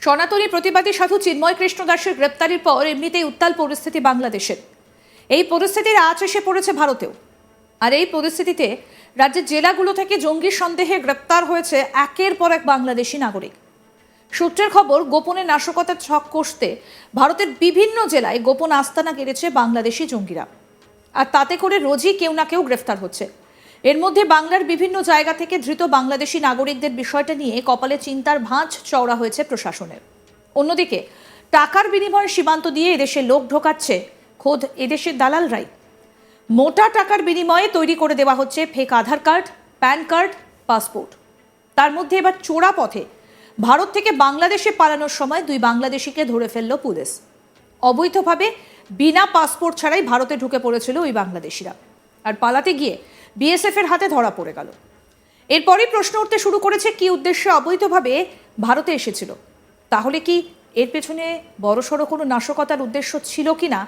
সনাতনী প্রতিবাদী সাধু চিন্ময় কৃষ্ণ দাসের গ্রেপ্তারির পর এমনিতেই উত্তাল পরিস্থিতি বাংলাদেশের। এই পরিস্থিতির আঁচ এসে পড়েছে ভারতেও। আর এই পরিস্থিতিতে রাজ্যের জেলাগুলো থেকে জঙ্গি সন্দেহে গ্রেপ্তার হয়েছে একের পর এক বাংলাদেশি নাগরিক। সূত্রের খবর, গোপনে নাশকতার ছক কষতে ভারতের বিভিন্ন জেলায় গোপন আস্তানা গেড়েছে বাংলাদেশি জঙ্গিরা। আর তাতে করে রোজই কেউ না কেউ গ্রেফতার হচ্ছে। এর মধ্যে বাংলার বিভিন্ন জায়গা থেকে ধৃত বাংলাদেশি নাগরিকদের বিষয়টা নিয়ে কপালে চিন্তার ভাঁজ চওড়া হয়েছে প্রশাসনের। অন্যদিকে টাকার বিনিময়ে সীমান্ত দিয়ে এদেশে লোক ঢোকাচ্ছে খোদ এদেশের দালালরাই। মোটা টাকার বিনিময়ে তৈরি করে দেওয়া হচ্ছে ফেক আধার কার্ড, প্যান কার্ড, পাসপোর্ট। তার মধ্যে এবার চোরা পথে ভারত থেকে বাংলাদেশে পালানোর সময় 2 বাংলাদেশিকে ধরে ফেলল পুলিশ। অবৈধভাবে বিনা পাসপোর্ট ছাড়াই ভারতে ঢুকে পড়েছিল ওই বাংলাদেশিরা। আর পালাতে গিয়ে বিএসএফ এর হাতে ধরা পড়ে গেল। এরপরই প্রশ্ন উঠতে শুরু করেছে, কি উদ্দেশ্যে অবৈধভাবে ভারতে এসেছিল? তাহলে কি এর পেছনে বড়সড় কোনো নাশকতার উদ্দেশ্য ছিল কিনা,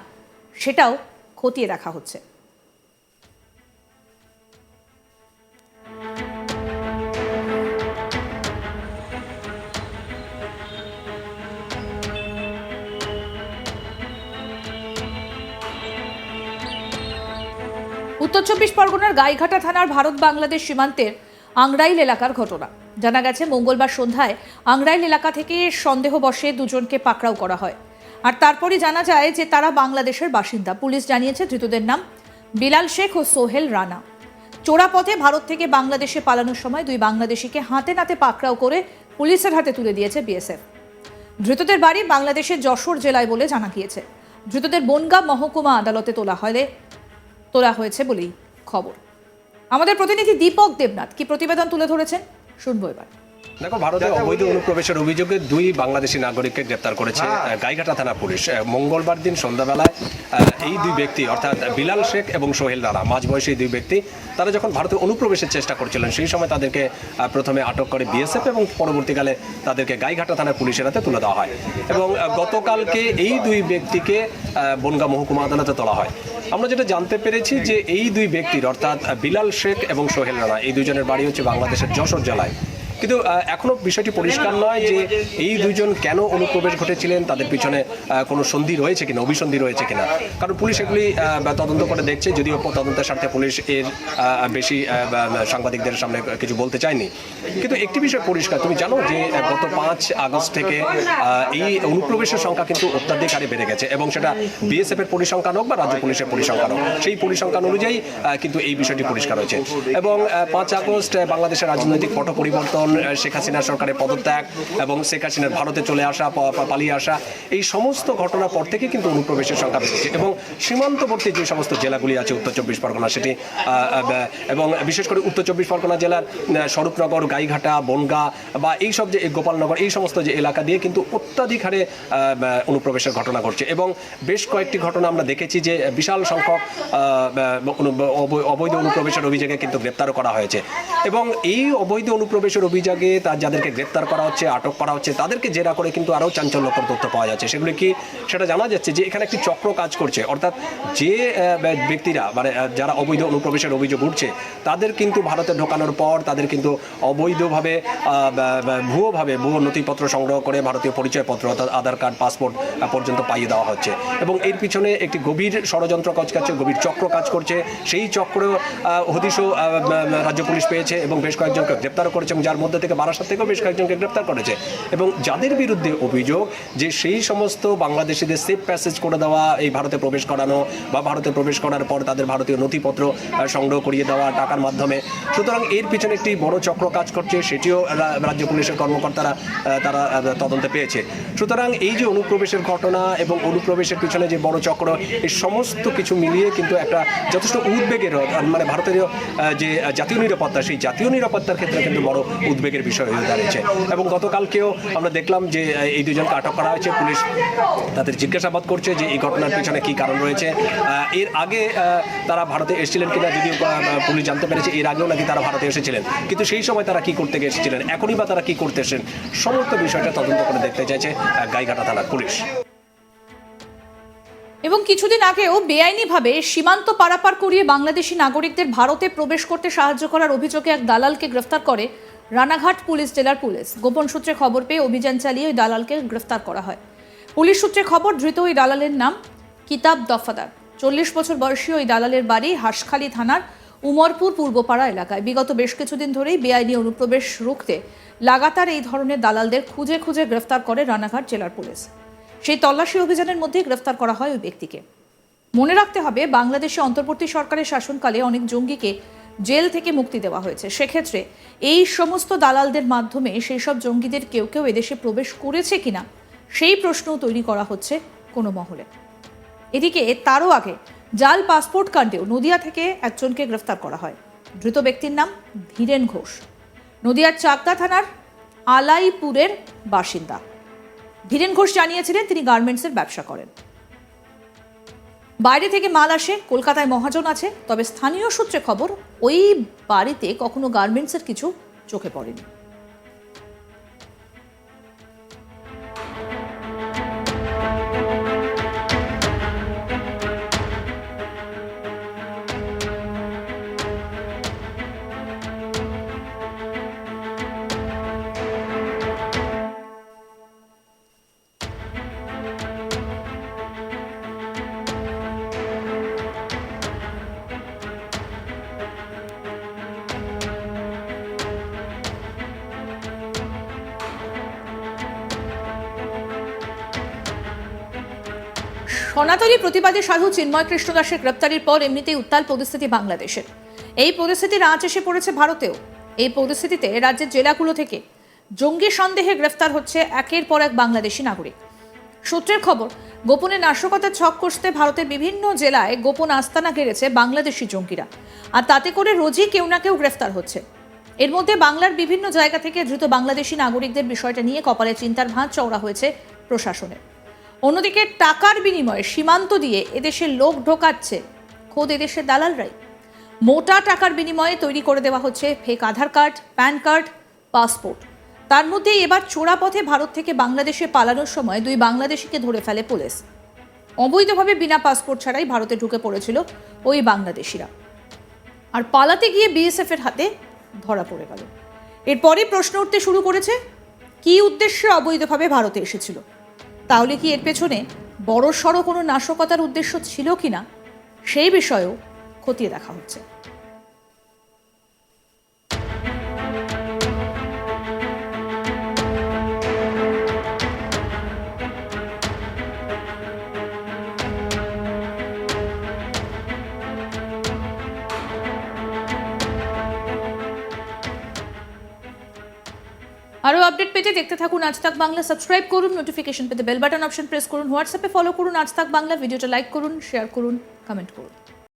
সেটাও খতিয়ে দেখা হচ্ছে। উত্তর 24 পরগনার গাইঘাটা থানার ভারত বাংলাদেশ সীমান্তের আংরাইল এলাকার ঘটনা। জানা গেছে, মঙ্গলবার সন্ধ্যায় আংরাইল এলাকা থেকে সন্দেহবশে 2 জনকে পাকড়াও করা হয়। আর তারপরই জানা যায় যে তারা বাংলাদেশের বাসিন্দা। পুলিশ জানিয়েছে ধৃতদের নাম বিলাল শেখ ও সোহেল রানা। চোরা পথে ভারত থেকে বাংলাদেশে পালানোর সময় 2 বাংলাদেশিকে হাতে নাতে পাকড়াও করে পুলিশের হাতে তুলে দিয়েছে বিএসএফ। ধৃতদের বাড়ি বাংলাদেশের যশোর জেলায় বলে জানা গিয়েছে। ধৃতদের বনগাঁ মহকুমা আদালতে তোলা হয়েছে বলেই খবর। আমাদের প্রতিনিধি দীপক দেবনাথ কি প্রতিবেদন তুলে ধরেছেন, শুনবো এবার। দেখো, ভারতে অবৈধ অনুপ্রবেশের অভিযোগে 2 বাংলাদেশি নাগরিককে গ্রেপ্তার করেছে গাইঘাটা থানা পুলিশ। মঙ্গলবার দিন সন্ধ্যাবেলায় এই 2 ব্যক্তি অর্থাৎ বিলাল শেখ এবং সোহেল রানা, মাঝবয়সী 2 ব্যক্তি, তারা যখন ভারতে অনুপ্রবেশের চেষ্টা করছিলেন সেই সময় তাদেরকে প্রথমে আটক করে বিএসএফ এবং পরবর্তীকালে তাদেরকে গাইঘাটা থানার পুলিশের হাতে তুলে দেওয়া হয়। এবং গতকালকে এই 2 ব্যক্তিকে বনগাঁ মহকুমা আদালতে তোলা হয়। আমরা যেটা জানতে পেরেছি যে এই 2 ব্যক্তির অর্থাৎ বিলাল শেখ এবং সোহেল রানা, এই 2 জনের বাড়ি হচ্ছে বাংলাদেশের যশোর জেলায়। কিন্তু এখনো বিষয়টি পরিষ্কার নয় যে এই 2 জন কেন অনুপ্রবেশ ঘটেছিলেন, তাদের পিছনে কোনো সন্ধি রয়েছে কিনা, অভিসন্ধি রয়েছে কিনা। কারণ পুলিশ এগুলি তদন্ত করে দেখছে, যদিও তদন্তের স্বার্থে পুলিশ এর বেশি সাংবাদিকদের সামনে কিছু বলতে চায়নি। কিন্তু একটি বিষয় পরিষ্কার, তুমি জানো যে গত 5 আগস্ট থেকে এই অনুপ্রবেশের সংখ্যা কিন্তু অত্যাধিক হারে বেড়ে গেছে, এবং সেটা বিএসএফ এর পরিসংখ্যান হোক বা রাজ্য পুলিশের পরিসংখ্যান হোক, সেই পরিসংখ্যান অনুযায়ী কিন্তু এই বিষয়টি পরিষ্কার হয়েছে। এবং 5 আগস্ট বাংলাদেশের রাজনৈতিক পট পরিবর্তন, শেখ হাসিনার সরকারের পদত্যাগ এবং শেখ হাসিনার ভারতে চলে আসা, পালিয়ে আসা, এই সমস্ত ঘটনার পর থেকে কিন্তু অনুপ্রবেশের সংখ্যা বেড়েছে। এবং সীমান্তবর্তী যে সমস্ত জেলাগুলি আছে উত্তর 24 পরগনা, সেটি এবং বিশেষ করে উত্তর 24 পরগনা জেলার স্বরূপনগর, গাইঘাটা, বনগাঁ বা এই সব যে গোপালনগর, এই সমস্ত যে এলাকা দিয়ে কিন্তু অত্যাধিক হারে অনুপ্রবেশের ঘটনা ঘটছে। এবং বেশ কয়েকটি ঘটনা আমরা দেখেছি যে বিশাল সংখ্যক অবৈধ অনুপ্রবেশের অভিযোগে কিন্তু গ্রেপ্তারও করা হয়েছে। এবং এই অবৈধ অনুপ্রবেশের অভিযোগে যাদেরকে গ্রেপ্তার করা হচ্ছে, আটক করা হচ্ছে, তাদেরকে জেরা করে কিন্তু আরও চাঞ্চল্যকর তথ্য পাওয়া যাচ্ছে। সেগুলি কি, সেটা জানা যাচ্ছে যে এখানে একটি চক্র কাজ করছে। অর্থাৎ যে ব্যক্তিরা মানে যারা অবৈধ অনুপ্রবেশের অভিযোগ উঠছে, তাদের কিন্তু ভারতে ঢোকানোর পর তাদের কিন্তু অবৈধভাবে ভুয়ো নথিপত্র সংগ্রহ করে ভারতীয় পরিচয়পত্র অর্থাৎ আধার কার্ড, পাসপোর্ট পর্যন্ত পাইয়ে দেওয়া হচ্ছে। এবং এর পিছনে একটি গভীর ষড়যন্ত্র কাজ করছে, গভীর চক্র কাজ করছে। সেই চক্র হদিশও রাজ্য পুলিশ পেয়েছে এবং বেশ কয়েকজনকে গ্রেপ্তার করেছে, এবং যার মধ্যে থেকে বারাসাত থেকেও বেশ কয়েকজনকে গ্রেপ্তার করেছে। এবং যাদের বিরুদ্ধে অভিযোগ যে সেই সমস্ত বাংলাদেশিদের সেফ প্যাসেজ করে দেওয়া, এই ভারতে প্রবেশ করানো বা ভারতে প্রবেশ করার পর তাদের ভারতীয় নথিপত্র সংগ্রহ করিয়ে দেওয়া টাকার মাধ্যমে। সুতরাং এর পিছনে একটি বড় চক্র কাজ করছে, সেটিও রাজ্য পুলিশের কর্মকর্তারা তারা তদন্তে পেয়েছে। সুতরাং এই যে অনুপ্রবেশের ঘটনা এবং অনুপ্রবেশের পিছনে যে বড় চক্র, এই সমস্ত কিছু মিলিয়ে কিন্তু একটা যথেষ্ট উদ্বেগের, মানে ভারতের যে জাতীয় নিরাপত্তা, সেই জাতীয় নিরাপত্তার ক্ষেত্রে কিন্তু বড় উদ্বেগের বিষয় হয়ে দাঁড়িয়েছে। এবং গতকালকেও আমরা দেখলাম যে এই 2 জনকে আটক করা হয়েছে। পুলিশ তাদের জিজ্ঞাসাবাদ করছে যে এই ঘটনার পিছনে কি কারণ রয়েছে। এর আগে তারা ভারতে এসেছিলেন কিনা যদিও পুলিশ জানতে পেরেছে, এর আগেও নাকি তারা ভারতে এসেছিলেন, কিন্তু সেই সময় তারা কি করতে এসেছিলেন, এখনই বা তারা কি করতে এসেছেন, সমস্ত বিষয়টা তদন্ত করে দেখতে চাইছে গাইঘাটা থানার পুলিশ। এবং কিছুদিন আগেও বেআইনিভাবে সীমান্ত পারাপার করিয়ে বাংলাদেশি নাগরিকদের ভারতে প্রবেশ করতে সাহায্য করার অভিযোগে এক দালালকে গ্রেফতার করে রানাঘাট পুলিশ জেলার পুলিশ গোপন সূত্রে খবর পেয়ে অভিযান চালিয়ে ওই দালালকে গ্রেফতার করা হয়। পুলিশ সূত্রে খবর, ধৃত ওই দালালের নাম কিতাব দফাদার। 40 বছর বয়সী ওই দালালের বাড়ি হাঁসখালী থানার উমরপুর পূর্বপাড়া এলাকায়। বিগত বেশ কিছুদিন ধরেই বেআইনি অনুপ্রবেশ রুখতে লাগাতার এই ধরনের দালালদের খুঁজে খুঁজে গ্রেফতার করে রানাঘাট জেলার পুলিশ। সেই তল্লাশি অভিযানের মধ্যেই গ্রেফতার করা হয় ওই ব্যক্তিকে। মনে রাখতে হবে, বাংলাদেশে অন্তর্বর্তী সরকারের শাসনকালে অনেক জঙ্গিকে জেল থেকে মুক্তি দেওয়া হয়েছে। সেক্ষেত্রে এই সমস্ত দালালদের মাধ্যমে সেই সব জঙ্গিদের কেউ কেউ এদেশে প্রবেশ করেছে কিনা সেই প্রশ্নও তৈরি করা হচ্ছে কোনো মহলে। এদিকে তারও আগে জাল পাসপোর্ট কাণ্ডেও নদিয়া থেকে একজনকে গ্রেফতার করা হয়। ধৃত ব্যক্তির নাম ধীরেন ঘোষ, নদিয়ার চাকদা থানার আলাইপুরের বাসিন্দা। ধীরেন ঘোষ জানিয়েছিলেন তিনি গার্মেন্টসের ব্যবসা করেন। বাইরে থেকে মাল আসে, কলকাতায় মহাজন আছে, তবে স্থানীয় সূত্রে খবর ওই বাড়িতে কখনো গার্মেন্টসের কিছু চোখে পড়েনি। সনাতনী প্রতিবাদী সাধু চিন্ময় কৃষ্ণ দাসের গ্রেপ্তারির পর এমনিতেই উত্তাল পরিস্থিতি বাংলাদেশের। এই পরিস্থিতির আঁচ এসে পড়েছে ভারতেও। এই পরিস্থিতিতে রাজ্যের জেলাগুলো থেকে জঙ্গি সন্দেহে গ্রেফতার হচ্ছে একের পর এক বাংলাদেশি নাগরিক। সূত্রের খবর, গোপনে নাশকতার ছক কষতে ভারতের বিভিন্ন জেলায় গোপন আস্তানা গেড়েছে বাংলাদেশি জঙ্গিরা, আর তাতে করে রোজই কেউ না কেউ গ্রেফতার হচ্ছে। এর মধ্যে বাংলার বিভিন্ন জায়গা থেকে ধৃত বাংলাদেশি নাগরিকদের বিষয়টা নিয়ে কপালে চিন্তার ভাঁজ চওড়া হয়েছে প্রশাসনের। অন্যদিকে টাকার বিনিময়ে সীমান্ত দিয়ে এদেশের লোক ঢোকাচ্ছে খোদ এদেশের দালালরাই। মোটা টাকার বিনিময়ে তৈরি করে দেওয়া হচ্ছে ফেক আধার কার্ড, প্যান কার্ড, পাসপোর্ট। তার মধ্যে এবার চোরা পথে ভারত থেকে বাংলাদেশে পালানোর সময় 2 বাংলাদেশিকে ধরে ফেলে পুলিশ। অবৈধভাবে বিনা পাসপোর্ট ছাড়াই ভারতে ঢুকে পড়েছিল ওই বাংলাদেশিরা, আর পালাতে গিয়ে বিএসএফ এর হাতে ধরা পড়ে গেল। এরপরই প্রশ্ন উঠতে শুরু করেছে, কি উদ্দেশ্যে অবৈধভাবে ভারতে এসেছিল? তাহলে কি এর পেছনে বড়সড় কোনো নাশকতার উদ্দেশ্য ছিল কিনা সেই বিষয়েও খতিয়ে দেখা হচ্ছে। আরও আপডেট পেতে দেখতে থাকুন আজ তাক বাংলা। সাবস্ক্রাইব করুন, নোটিফিকেশন পেতে বেল বাটন অপশন প্রেস করুন, হোয়াটসঅ্যাপে ফলো করুন আজ তাক বাংলা, ভিডিওটা লাইক করুন, শেয়ার করুন, কমেন্ট করুন।